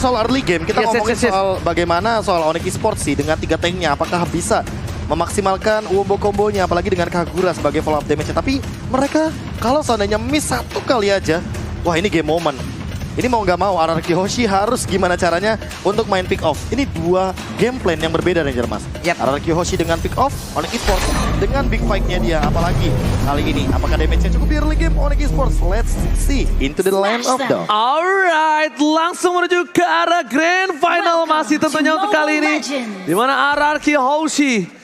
soal early game, kita ngomongin soal bagaimana soal Onyx Esports sih dengan 3 tanknya. Apakah bisa memaksimalkan wombo kombonya, apalagi dengan Kagura sebagai follow up damage-nya. Tapi mereka kalau seandainya miss 1 kali aja, wah ini game moment. Ini mau nggak mau RRQ Hoshi harus gimana caranya untuk main pick off. Ini 2 game plan yang berbeda Ranger Mas. Yep. RRQ Hoshi dengan pick off, Onyx Esports dengan big fight-nya dia. Apalagi kali ini, apakah damage-nya cukup di early game Onyx Esports? Let's see into the land of dawn. Alright, langsung menuju ke arah grand final masih tentunya untuk kali ini. Di mana RRQ Hoshi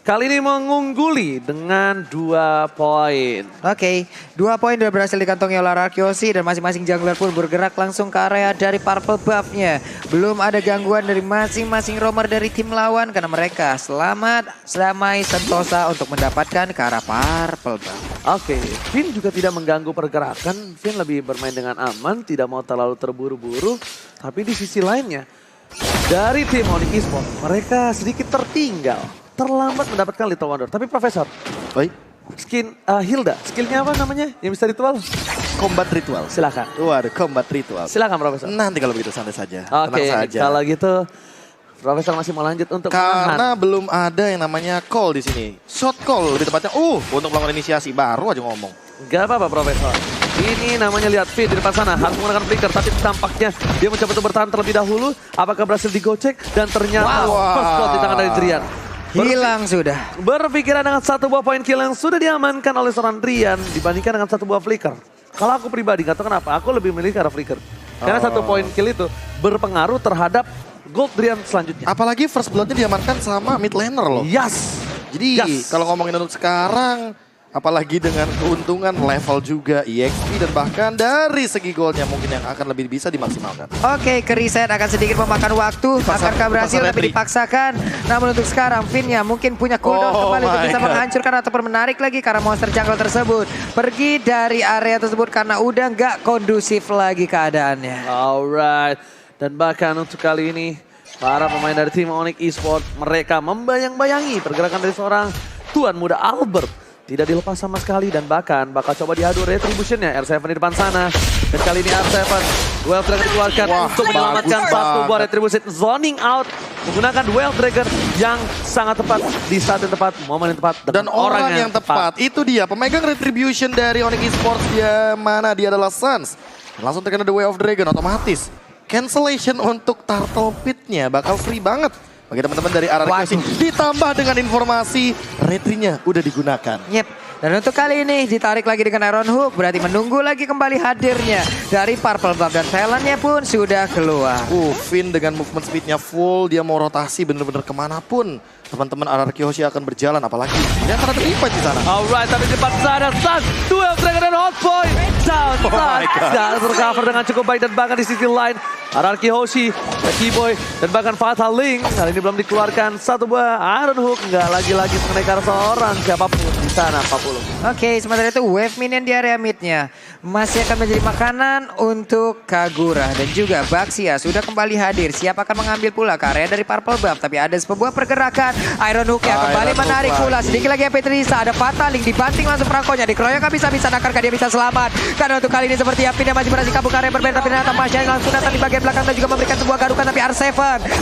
kali ini mengungguli dengan 2 poin. Oke, 2 poin sudah berhasil dikantongi oleh RRQ Hoshi dan masing-masing jungler pun bergerak langsung ke area dari purple buff-nya. Belum ada gangguan dari masing-masing roamer dari tim lawan karena mereka selamat, damai, sentosa untuk mendapatkan ke arah purple buff. Oke, Finn juga tidak mengganggu pergerakan. Finn lebih bermain dengan aman, tidak mau terlalu terburu-buru. Tapi di sisi lainnya, dari tim Onyx Esports, mereka sedikit tertinggal. Terlambat mendapatkan Little Wonder. Tapi Profesor, Baik, skin Hilda, skillnya apa namanya yang bisa ritual? combat ritual. Silakan. Waduh, combat ritual. Silakan Profesor. Nanti kalau begitu santai saja. Oke, Tenang saja. kalau gitu Profesor masih mau lanjut untuk Karena menahan. belum ada yang namanya call di sini. Shot call lebih tepatnya. Untuk melakukan inisiasi baru aja ngomong. Gak apa-apa Profesor. Ini namanya lihat Finn di depan sana. Harus menggunakan flicker. Tapi tampaknya dia mencoba untuk bertahan terlebih dahulu. Apakah berhasil digocek? Dan ternyata first blood di tangan dari Drian. Hilang sudah. Berpikiran dengan 1 buah poin kill yang sudah diamankan oleh seorang Drian. Dibandingkan dengan 1 buah flicker. Kalau aku pribadi, gak tahu kenapa. Aku lebih milih ke arah flicker. Karena 1 poin kill itu berpengaruh terhadap gold Drian selanjutnya. Apalagi first blood-nya diamankan sama mid laner loh. Yes. Jadi Yes. kalau ngomongin untuk sekarang, apalagi dengan keuntungan level juga EXP dan bahkan dari segi goldnya mungkin yang akan lebih bisa dimaksimalkan. Oke, ke reset akan sedikit memakan waktu. Akankah berhasil tapi dipaksakan. Namun untuk sekarang Finn-nya mungkin punya cooldown kembali untuk bisa menghancurkan ataupun menarik lagi karena monster jungle tersebut pergi dari area tersebut karena udah nggak kondusif lagi keadaannya. Alright. Dan bahkan untuk kali ini para pemain dari tim Onyx Esports mereka membayang-bayangi pergerakan dari seorang tuan muda Albert. Tidak dilepas sama sekali dan bahkan bakal coba diadu retributionnya. R7 di depan sana. Dan kali ini R7 Duel Dragon dikeluarkan untuk menyelamatkan bagus 1 buah retribution. Zoning out menggunakan Duel Dragon yang sangat tepat di saat yang tepat, momen yang tepat. Dan orang yang tepat. Itu dia pemegang retribution dari Onyx Esports. Dia mana dia adalah Suns. Langsung terkena The Way of Dragon otomatis. Cancellation untuk Turtle Pit-nya bakal free banget. Bagi teman-teman dari RRQ ditambah dengan informasi retrinya udah digunakan. Yep. Dan untuk kali ini ditarik lagi dengan Iron Hook. Berarti menunggu lagi kembali hadirnya dari Purple Buff. Dan talentnya pun sudah keluar. Finn dengan movement speednya full. Dia mau rotasi bener-bener kemanapun. Teman-teman RRQ Hoshi akan berjalan. Apalagi dia akan terlibat di sana. Alright, tapi di depan sana Suns, Duel Dragon dan Hotpoint. Down, Suns tercover dengan cukup baik dan bahkan di sisi lain RRQ Hoshi, Keyboy dan bahkan Fatal Link. Kali ini belum dikeluarkan 1 buah Iron Hook. Nggak lagi-lagi mengenai ke arah seorang siapapun di sana 40. Oke, sementara itu wave minion di area midnya masih akan menjadi makanan untuk Kagura dan juga Baxia sudah kembali hadir. Siap akan mengambil pula ke area dari Purple Buff, tapi ada sebuah pergerakan Iron Hook yang kembali menarik pula. Sedikit lagi MP Trisa, ada Fatal Link dibanting langsung perangkonya, dikeroyok bisa-bisa. Akankah dia bisa selamat? Karena untuk kali ini seperti Yapin yang masih berhasil kabur ke area berbeda, tapi ternyata Masya langsung datang di bagian belakang dan juga memberikan sebuah garukan, tapi R7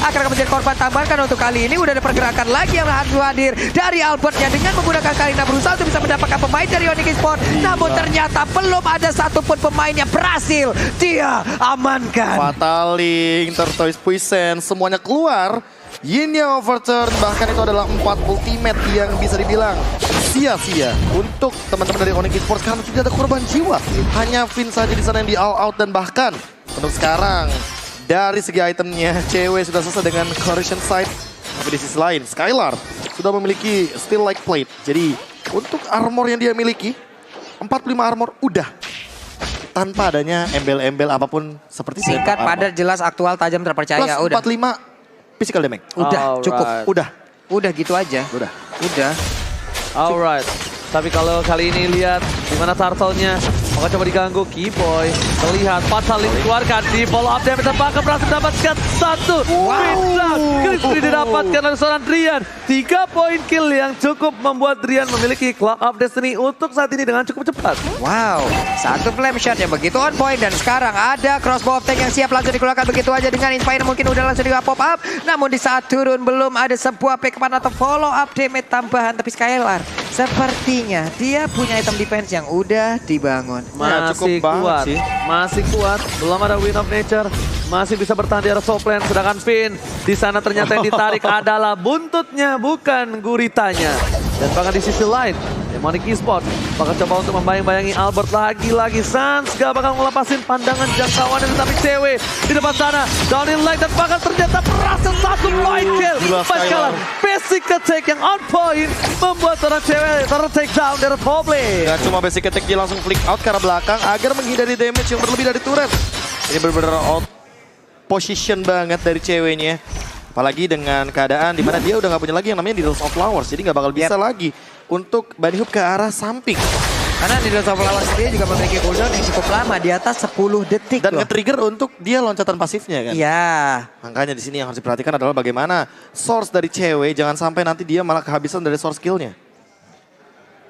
akan menjadi korban tambahan karena untuk kali ini udah ada pergerakan lagi yang harus hadir dari Albertnya dengan menggunakan Kalina berusaha untuk bisa mendapatkan pemain dari Onyx Esports. Namun ternyata belum ada satupun pemain yang berhasil dia amankan. Fatal Link, Tortoise Poison, semuanya keluar. Yin-nya overturn, bahkan itu adalah 4 ultimate yang bisa dibilang sia-sia untuk teman-teman dari Onyx Esports karena tidak ada korban jiwa. Hanya Finn saja di sana yang di all out dan bahkan untuk sekarang dari segi itemnya cewek sudah selesai dengan correction sight. Tapi di sisi lain Skylar sudah memiliki Steel Like Plate. Jadi untuk armor yang dia miliki 45 armor udah tanpa adanya embel-embel apapun seperti Singkat, padat, jelas, aktual, tajam, terpercaya. plus Udah. 45 physical damage. Udah, Alright. cukup. Udah. Udah gitu aja. Udah. Udah. Alright. Tapi kalau kali ini lihat di mana turtle-nya. Maka coba diganggu, Keyboy terlihat Fatalin dikeluarkan di follow up damage bahkan berhasil mendapatkan satu. Crispy didapatkan oleh seorang Drian. 3 poin kill yang cukup membuat Drian memiliki Clock of Destiny untuk saat ini dengan cukup cepat. Wow, satu flame shot yang begitu on point dan sekarang ada crossbow tank yang siap langsung dikeluarkan begitu aja dengan Inspire mungkin udah langsung di pop up. Namun di saat turun belum ada sebuah pick up atau follow up damage tambahan, tapi Skylar sepertinya dia punya item defense yang udah dibangun. Masih kuat, masih kuat. Belum ada Win of Nature, masih bisa bertahan di arah top lane. Sedangkan Finn di sana ternyata yang ditarik adalah buntutnya, bukan guritanya. Dan bahkan di sisi lain, Demonic Esports bakal coba untuk membayang-bayangi Albert lagi-lagi. Sans gak bakal ngelepasin pandangan jangkauannya, tetapi cewek di depan sana down in line dan bahkan ternyata berhasil satu point kill. Bakalan basic attack yang on point membuat seorang cewek ter-take down dari top lane. Dan cuma basic attack dia langsung flick out ke arah belakang agar menghindari damage yang berlebih dari turret. Ini benar-benar out position banget dari ceweknya. Apalagi dengan keadaan dimana dia udah gak punya lagi yang namanya Needles of Flowers. Jadi gak bakal bisa lagi untuk bunny hoop ke arah samping. Karena Needles of Flowers sendiri juga memiliki cooldown yang cukup lama, di atas 10 detik Dan loh. nge-trigger untuk dia loncatan pasifnya kan. Iya. Makanya di sini yang harus diperhatikan adalah bagaimana source dari cewek. Jangan sampai nanti dia malah kehabisan dari source skillnya.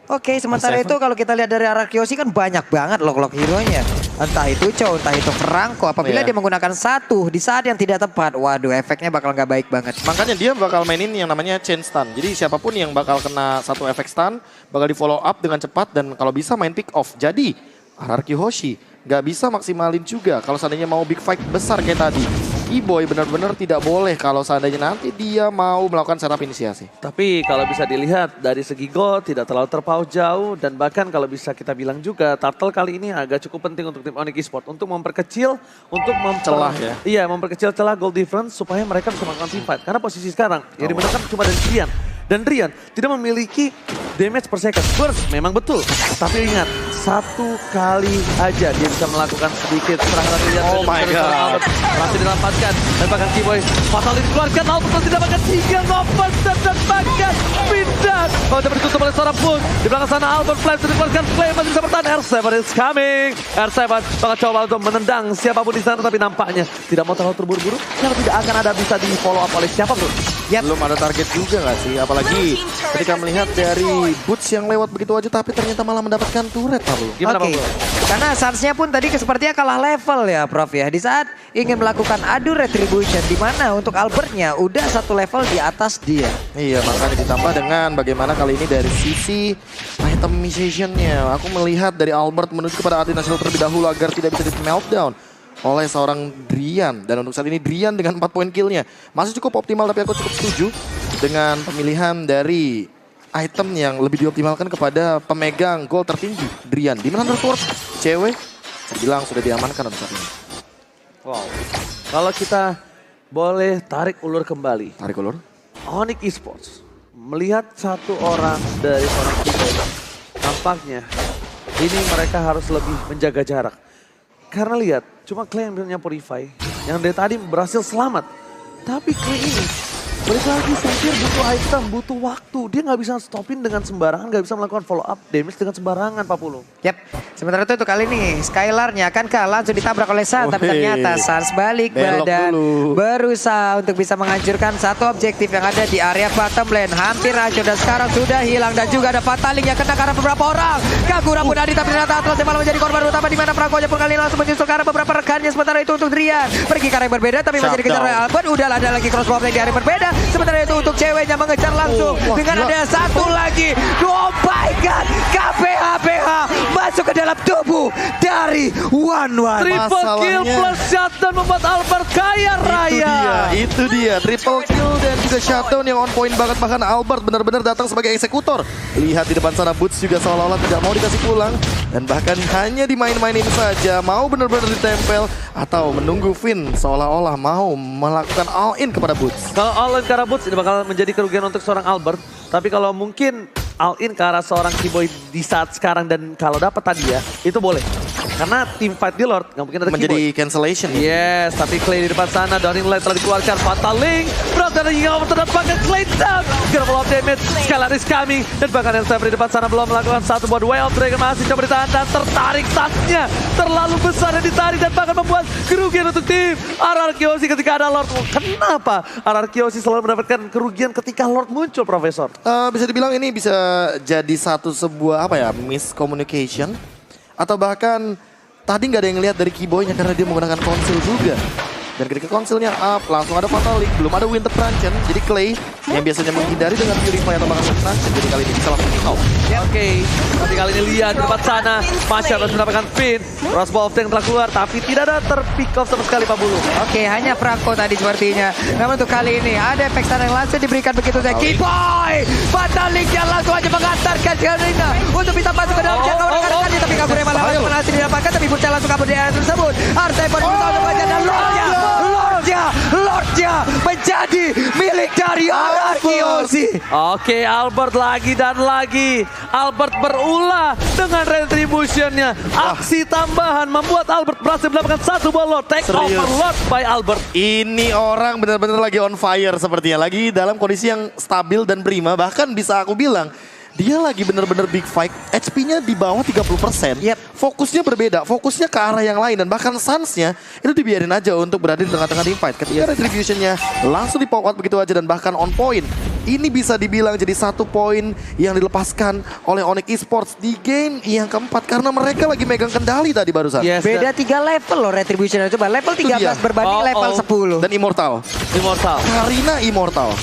Oke, sementara itu kalau kita lihat dari arah Kyoshi kan banyak banget lock hero-nya. Entah itu Chow, entah itu Franco. Apabila dia menggunakan satu di saat yang tidak tepat, waduh efeknya bakal nggak baik banget. Makanya dia bakal mainin yang namanya chain stun. Jadi siapapun yang bakal kena satu efek stun, bakal di follow up dengan cepat dan kalau bisa main pick off. Jadi RRQ Hoshi nggak bisa maksimalin juga kalau seandainya mau big fight besar kayak tadi. Keyboy benar-benar tidak boleh kalau seandainya nanti dia mau melakukan setup inisiasi. Tapi kalau bisa dilihat dari segi goal tidak terlalu terpaut jauh dan bahkan kalau bisa kita bilang juga Turtle kali ini agak cukup penting untuk tim Onyx Esports untuk memperkecil, untuk celah ya. Iya, memperkecil celah goal difference supaya mereka bisa melakukan team fight. Karena posisi sekarang yang dimenangkan cuma dari Drian. Dan Drian tidak memiliki damage per second. Burst memang betul. Tapi ingat, satu kali aja dia bisa melakukan sedikit serangan Drian. Oh my god. Berhasil didapatkan. Dan bahkan Keyboy Fatalin dikeluarkan. Albert masih dapatkan 3 ngopen dan bahkan pindah. Kalau dapat ditutup oleh seorang pun. Di belakang sana Albert Flame sudah dikeluarkan. Flame masih bisa bertahan. R7 is coming. R7 bakal coba untuk menendang siapapun di sana. Tapi nampaknya tidak mau terlalu terburu-buru. Karena tidak akan ada bisa di follow up oleh siapapun. Belum ada target juga gak sih? Apalagi ketika melihat dari Boots yang lewat begitu aja tapi ternyata malah mendapatkan turret Pablo. Gimana Oke, karena Sansnya pun tadi sepertinya kalah level ya Prof ya. Di saat ingin melakukan adu retribution di mana untuk Albertnya udah satu level di atas dia. Iya, makanya ditambah dengan bagaimana kali ini dari sisi itemization-nya. Aku melihat dari Albert menuju kepada Arti Nasional terlebih dahulu agar tidak bisa di-meltdown oleh seorang Drian. Dan untuk saat ini Drian dengan 4 poin kill-nya masih cukup optimal, tapi aku cukup setuju dengan pemilihan dari item yang lebih dioptimalkan kepada pemegang gol tertinggi Drian. Di mana Undersword cewek saya bilang sudah diamankan untuk saat ini. Wow. Kalau kita boleh tarik ulur kembali. Tarik ulur. Onyx Esports melihat satu orang dari seorang Keyboy. Nampaknya ini mereka harus lebih menjaga jarak. Karena lihat, cuma Clay yang punya Purify yang dari tadi berhasil selamat. Tapi Clay ini balik lagi Sengkir butuh item, butuh waktu. Dia nggak bisa stopin dengan sembarangan, nggak bisa melakukan follow up damage dengan sembarangan Pak Pulu. Yap, sementara itu untuk kali ini Skylarnya akankah langsung ditabrak oleh Sans, tapi ternyata Sans balik Belok badan dulu. berusaha untuk bisa menghancurkan satu objektif yang ada di area bottom lane. Hampir hancur dan sekarang sudah hilang dan juga ada Fataling yang kena karena beberapa orang. Kagura pun ada tapi ternyata Atlas yang malah menjadi korban utama di mana Franco-nya pun kali ini langsung menyusul karena beberapa rekannya. Sementara itu untuk Drian pergi ke arah yang berbeda tapi masih dikejar oleh Albert. Udah ada lagi crossbow di area yang berbeda. Sementara itu untuk ceweknya mengejar langsung dengan ada satu lagi. Oh my god, KPH masuk ke dalam tubuh dari One. Triple kill plus shutdown membuat Albert kaya raya. Itu dia, triple kill dan juga shutdown yang on point banget. Bahkan Albert benar-benar datang sebagai eksekutor. Lihat di depan sana Boots juga seolah-olah tidak mau dikasih pulang. Dan bahkan hanya dimain-mainin saja. Mau benar-benar ditempel atau menunggu Finn seolah-olah mau melakukan all in kepada Boots. Kalau all in ke arah Boots ini bakal menjadi kerugian untuk seorang Albert. Tapi kalau mungkin all in ke arah seorang Keyboy di saat sekarang dan kalau dapat tadi ya, itu boleh. Karena team fight di Lord nggak mungkin ada Menjadi Keyboy. cancellation. Yes, tapi Clay di depan sana, Downing Light telah dikeluarkan, Fatal Link, berarti ada yang terdapatkan Clay down, Careful of damage, Skylar is coming, dan bahkan Elsa di depan sana belum melakukan satu buat Way of Dragon, masih coba ditahan dan tertarik tasnya, terlalu besar dan ditarik dan bahkan membuat kerugian untuk tim RR Kyoshi ketika ada Lord. Kenapa RR Kyoshi selalu mendapatkan kerugian ketika Lord muncul, Profesor? Bisa dibilang ini bisa jadi sebuah apa ya, miscommunication. Atau bahkan tadi nggak ada yang lihat dari Keyboy-nya karena dia menggunakan konsil juga. Dan ketika konsilnya up, langsung ada Fatal Link, belum ada Winter Truncheon. Jadi Clay yang biasanya menghindari dengan Purify atau bahkan Winter Truncheon, jadi kali ini bisa langsung kick out. Oke, tapi kali ini lihat di depan sana, Masya harus mendapatkan pin. Crossbow of Tank telah keluar, tapi tidak ada terpick off sama sekali Pak Bulu. Oke, hanya Franco tadi sepertinya. Namun untuk kali ini ada efek sana yang langsung diberikan begitu saja. Keyboy! Fatal Link yang langsung aja mengantarkan Karina untuk bisa masuk ke dalam jangkauan rekan-rekannya. Tapi Kagura malah langsung berhasil didapatkan, tapi Bursa langsung kabur di area tersebut. R7 berusaha untuk mengejar dan Lordnya menjadi milik dari RR Kyoshi. Oke, Albert lagi dan lagi. Albert berulah dengan retributionnya. Aksi tambahan membuat Albert berhasil mendapatkan satu buah Lord. Take Serius. over Lord by Albert. Ini orang benar-benar lagi on fire sepertinya. Lagi dalam kondisi yang stabil dan prima. Bahkan bisa aku bilang, dia lagi benar-benar big fight. HP-nya di bawah 30%. Yep. Fokusnya berbeda. Fokusnya ke arah yang lain. Dan bahkan Suns-nya itu dibiarin aja untuk berada di tengah-tengah team fight. Ketika retribution-nya langsung di pop out begitu aja dan bahkan on point. Ini bisa dibilang jadi satu poin yang dilepaskan oleh Onyx Esports di game yang keempat. Karena mereka lagi megang kendali tadi barusan. Yes, Beda 3 level loh Retribution. Coba level 13 dia. berbanding level 10. Dan Immortal. Immortal. Karina Immortal.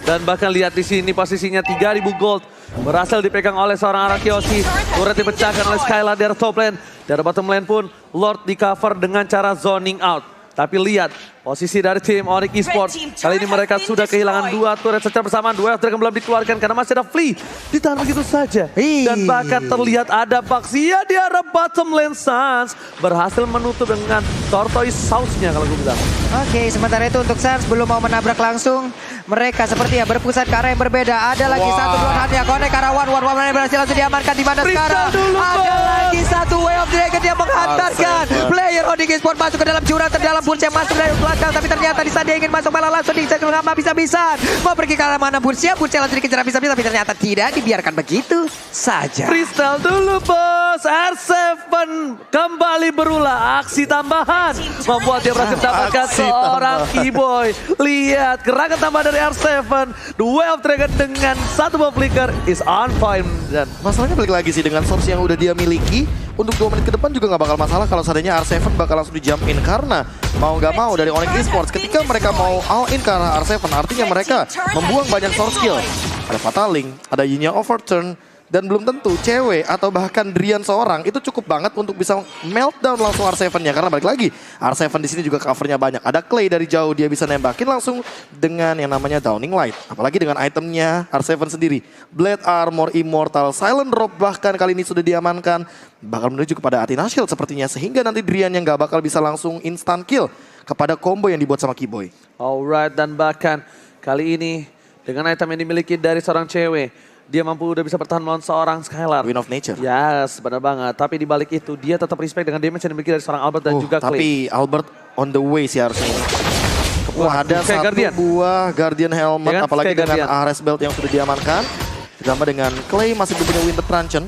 Dan bahkan lihat di sini posisinya 3000 gold. Berhasil dipegang oleh seorang RR Kyoshi. Turret dipecahkan oleh Skylar dari top lane. Dari bottom lane pun Lord di cover dengan cara zoning out. Tapi lihat posisi dari tim Onyx Esports. Kali ini mereka sudah kehilangan 2 turret secara bersamaan. Duel Dragon belum dikeluarkan karena masih ada Flea. Ditahan begitu saja. Dan bahkan terlihat ada Baxia di arah bottom lane. Suns berhasil menutup dengan tortoise sauce-nya kalau gue bilang. Oke, sementara itu untuk Suns belum mau menabrak langsung. Mereka seperti ya berpusat ke arah yang berbeda. Ada lagi satu dua hati yang connect ke arah one berhasil langsung diamankan di mana sekarang. Ada lagi satu Way of Dragon yang menghantarkan player Onyx Esports masuk ke dalam jurang terdalam. Bursa yang masuk dari belakang, tapi ternyata di saat dia ingin masuk malah langsung dikejar habis-habisan. Mau pergi ke arah mana Bursa langsung dikejar habis-habisan, tapi ternyata tidak, dibiarkan begitu saja. Freestyle dulu bos. R7 kembali berulah. Aksi tambahan membuat dia berhasil mendapatkan seorang Keyboy. Lihat gerakan tambahan dari R7. The Way of Dragon dengan satu buah flicker is on point. Dan Masalahnya balik lagi sih dengan source yang udah dia miliki. Untuk 2 menit ke depan juga nggak bakal masalah kalau seandainya R7 bakal langsung di jump in. Karena mau nggak mau dari Onyx Esports ketika mereka mau all in ke arah R7 artinya mereka membuang banyak source skill. Ada Fatal Link, ada Yinya Overturn. Dan belum tentu cewek atau bahkan Drian seorang itu cukup banget untuk bisa meltdown langsung R7-nya. Karena balik lagi R7 di sini juga covernya banyak. Ada Clay dari jauh dia bisa nembakin langsung dengan yang namanya Downing Light. Apalagi dengan itemnya R7 sendiri. Blade Armor, Immortal, Silent Drop bahkan kali ini sudah diamankan. Bakal menuju kepada Athena Shield sepertinya. Sehingga nanti Drian yang gak bakal bisa langsung instant kill kepada combo yang dibuat sama Keyboy. alright, dan bahkan kali ini dengan item yang dimiliki dari seorang cewek, dia mampu udah bisa bertahan melawan seorang Skylar. Win of Nature. Yes, benar banget. Tapi di balik itu dia tetap respect dengan damage yang dimiliki dari seorang Albert dan juga Clay. Tapi Albert on the way sih harusnya. Wah, ada kayak satu Guardian. buah Guardian Helmet, Ya kan? apalagi Kayak dengan Guardian. Ares Belt yang sudah diamankan. Ditambah dengan Clay masih belum punya Winter Truncheon.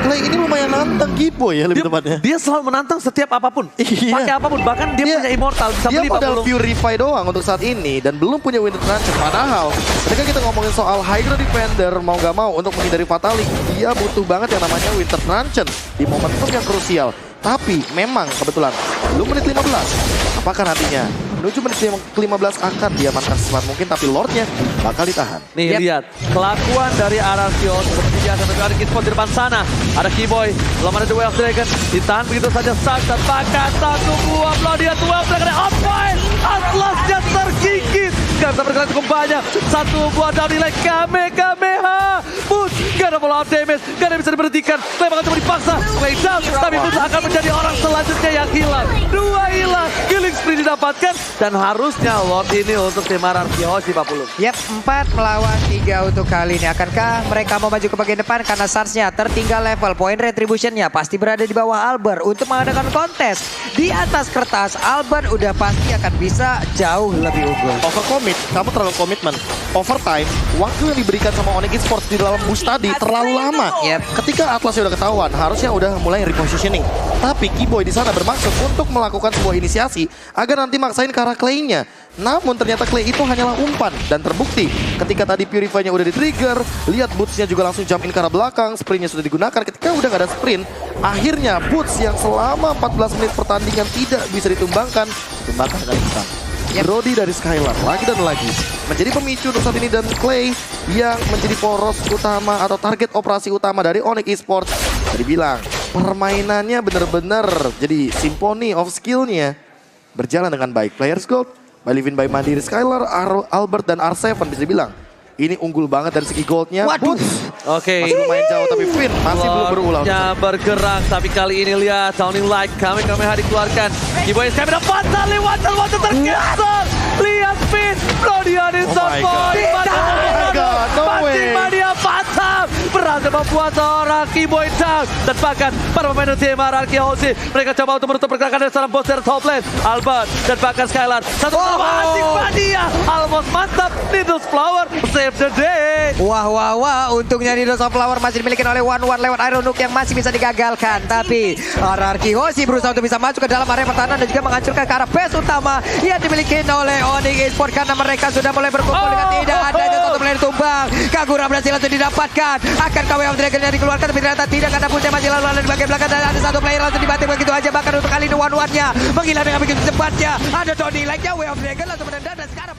Clay ini lumayan nantang Keyboy ya lebih tepatnya. Dia selalu menantang setiap apapun. Iya. Pakai apapun, bahkan dia punya Immortal, bisa Dia beli modal 40. Purify doang untuk saat ini dan belum punya Winter Truncheon. Padahal ketika kita ngomongin soal Hydra Defender mau gak mau untuk menghindari Fatal Link, dia butuh banget yang namanya Winter Truncheon di momentum yang krusial. Tapi memang kebetulan belum menit 15. Apakah nantinya menuju menit ke-15 akan diamankan secepat mungkin, tapi Lordnya bakal ditahan. Nih lihat, kelakuan dari Ararkion seperti biasa dari Kitspot di depan sana. Ada Keyboy, belum ada The Way of Dragon. Ditahan begitu saja Suns dan bahkan satu buah blow dia The Way of Dragon. On point, Atlasnya tergigit. Gak bisa bergerak cukup banyak. Satu buah down nilai Kamehameha. Pun gak ada follow up damage. Gak ada yang bisa diberhentikan. Clay bakal coba dipaksa. Clay down. Tapi Boots akan menjadi orang selanjutnya yang hilang. 2 hilang. Killing spree didapatkan. Dan harusnya Lord ini untuk tim RRQ Hoshi Pak Pulung. Yap, 4 melawan 3 untuk kali ini. Akankah mereka mau maju ke bagian depan karena Suns-nya tertinggal level. Poin retribution-nya pasti berada di bawah Albert untuk mengadakan kontes. Di atas kertas, Albert udah pasti akan bisa jauh lebih unggul. Overcommit, kamu terlalu komitmen. Overtime, waktu yang diberikan sama Onyx Esports di dalam boost tadi terlalu lama. Yep. Ketika Atlasnya udah ketahuan, harusnya udah mulai repositioning. Tapi Keyboy di sana bermaksud untuk melakukan sebuah inisiasi agar nanti maksain ke arah Clay-nya. Namun ternyata Clay itu hanyalah umpan dan terbukti ketika tadi Purify-nya udah di-trigger, lihat Boots-nya juga langsung jump in ke arah belakang, sprint-nya sudah digunakan. Ketika udah gak ada sprint, akhirnya Boots yang selama 14 menit pertandingan tidak bisa ditumbangkan dengan instan. Brody dari Skylar lagi dan lagi menjadi pemicu untuk saat ini, dan Clay yang menjadi poros utama atau target operasi utama dari Onyx Esports. Tadi bilang permainannya bener-bener jadi symphony of skill-nya berjalan dengan baik. Players Gold by Livin by Mandiri, Skylar, Albert dan R7 bisa dibilang ini unggul banget dari segi goldnya. Waduh. Oke. Masih lumayan jauh tapi Finn masih belum berulang. Bergerak, tapi kali ini lihat Sounding Like kami dikeluarkan. Keyboy kami dapat lewat tergeser. Lihat Finn, Brodian in Oh my God. No way. Mania patah. Berhasil membuat seorang Keyboy down. Dan bahkan para pemain tim RRQ Hoshi, mereka coba untuk menutup pergerakan dari seorang bos dari top lane. Albert dan bahkan Skylar. Satu anjing Mania. Almost mantap. Needles Flower save the day. Wah. Untungnya Needles of Flower masih dimiliki oleh One lewat Iron Hook yang masih bisa digagalkan. Tapi RRQ Hoshi berusaha untuk bisa masuk ke dalam area pertahanan dan juga menghancurkan ke arah base utama yang dimiliki oleh Onyx Esports karena mereka sudah mulai berkumpul dengan tidak adanya satu player tumbang. Kagura berhasil langsung didapatkan. Akan KW of Dragon yang dikeluarkan tapi ternyata tidak karena punya masih lalu di bagian belakang dan ada satu player langsung dibanting begitu aja. Bahkan untuk kali ini one-one-nya menghilang dengan begitu cepatnya. Ada Tony like-nya, Way of Dragon langsung menendang dan sekarang